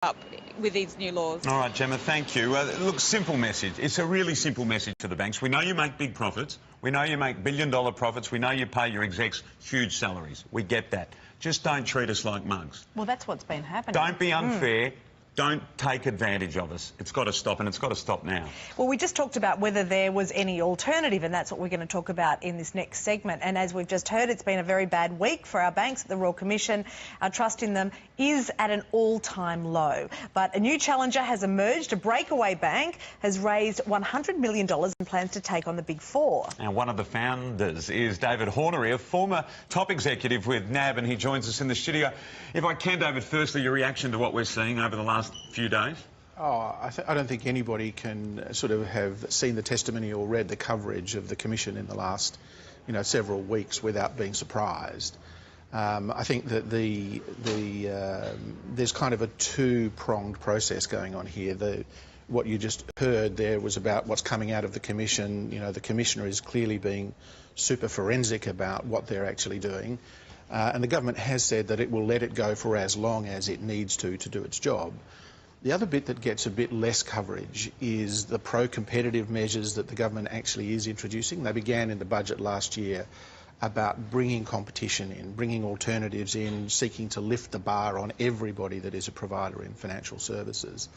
up with these new laws. All right, Gemma, thank you. Look, simple message. It's a really simple message to the banks. We know you make big profits. We know you make billion-dollar profits. We know you pay your execs huge salaries. We get that. Just don't treat us like mugs. Well, that's what's been happening. Don't be unfair. Don't take advantage of us. It's got to stop, and it's got to stop now. Well, we just talked about whether there was any alternative, and that's what we're going to talk about in this next segment. And as we've just heard, it's been a very bad week for our banks at the Royal Commission. Our trust in them is at an all-time low. But a new challenger has emerged. A breakaway bank has raised $100 million and plans to take on the Big Four. Now, one of the founders is David Hornery, a former top executive with NAB, and he joins us in the studio. If I can, David, firstly, your reaction to what we're seeing over the last few days? Oh, I don't think anybody can sort of have seen the testimony or read the coverage of the Commission in the last, several weeks without being surprised. I think that there's kind of a two-pronged process going on here. What you just heard there was about what's coming out of the Commission. The Commissioner is clearly being super forensic about what they're actually doing. And the government has said that it will let it go for as long as it needs to do its job. The other bit that gets a bit less coverage is the pro-competitive measures that the government actually is introducing. They began in the budget last year about bringing competition in, bringing alternatives in, seeking to lift the bar on everybody that is a provider in financial services.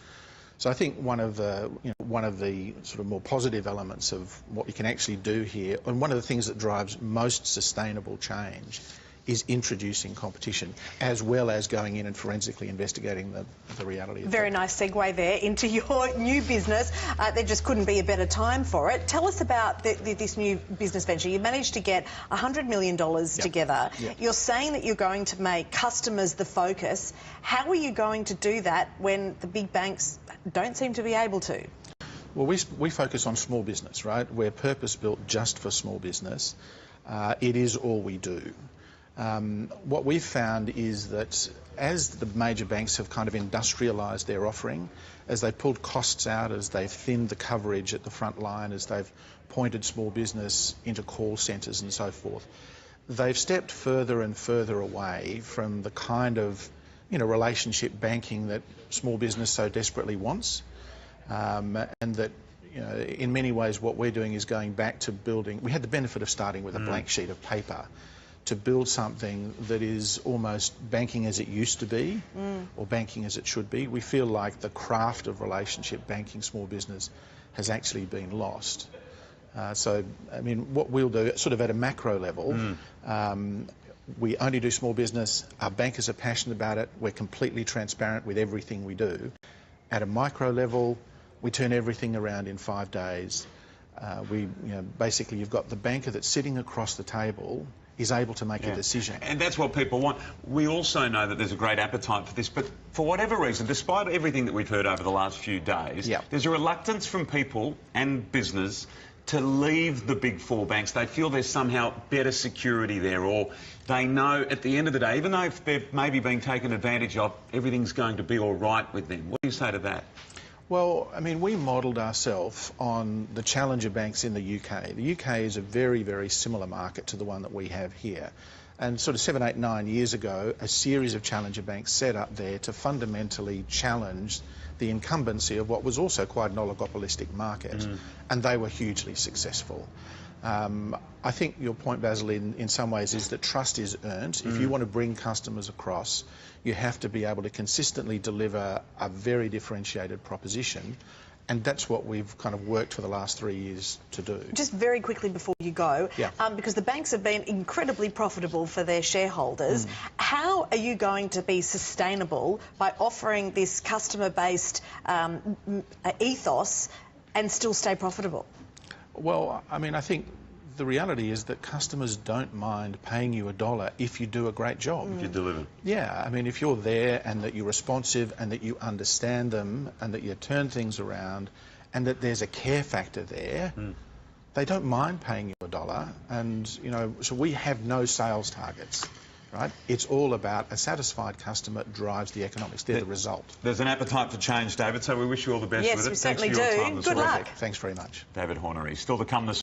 So I think one of the sort of more positive elements of what we can actually do here, and one of the things that drives most sustainable change, is introducing competition, as well as going in and forensically investigating the reality of it. Very nice segue there into your new business. There just couldn't be a better time for it. Tell us about this new business venture. You managed to get $100 million together. Yep. You're saying that you're going to make customers the focus. How are you going to do that when the big banks don't seem to be able to? Well, we focus on small business, right? We're purpose-built just for small business. It is all we do. What we've found is that as the major banks have kind of industrialised their offering, as they've pulled costs out, as they've thinned the coverage at the front line, as they've pointed small business into call centres and so forth, they've stepped further and further away from the kind of relationship banking that small business so desperately wants, and that in many ways what we're doing is going back to building. We had the benefit of starting with a blank sheet of paper to build something that is almost banking as it used to be, or banking as it should be. We feel like the craft of relationship banking small business has actually been lost. So, I mean, what we'll do, sort of at a macro level, we only do small business. Our bankers are passionate about it. We're completely transparent with everything we do. At a micro level, we turn everything around in 5 days. Basically, you've got the banker that's sitting across the table is able to make a decision. And that's what people want. We also know that there's a great appetite for this, but for whatever reason, despite everything that we've heard over the last few days, there's a reluctance from people and business to leave the big four banks. They feel there's somehow better security there, or they know at the end of the day, even though if they're maybe being taken advantage of, everything's going to be all right with them. What do you say to that? Well, I mean, we modelled ourselves on the challenger banks in the UK. The UK is a very, very similar market to the one that we have here. And sort of 7, 8, 9 years ago, a series of challenger banks set up there to fundamentally challenge the incumbency of what was also quite an oligopolistic market. And they were hugely successful. I think your point, Basil, in some ways is that trust is earned. If you want to bring customers across, you have to be able to consistently deliver a very differentiated proposition. And that's what we've kind of worked for the last 3 years to do. Just very quickly before you go, because the banks have been incredibly profitable for their shareholders, how are you going to be sustainable by offering this customer-based ethos and still stay profitable? Well, I mean, I think the reality is that customers don't mind paying you $1 if you do a great job. If you deliver. Yeah, I mean, if you're there and that you're responsive and that you understand them and that you turn things around and that there's a care factor there, they don't mind paying you $1. And, so we have no sales targets. Right? It's all about a satisfied customer drives the economics. They're the result. There's an appetite for change, David, so we wish you all the best with it. Yes, we certainly do. Good luck. Thanks very much. David Hornery. Still to come this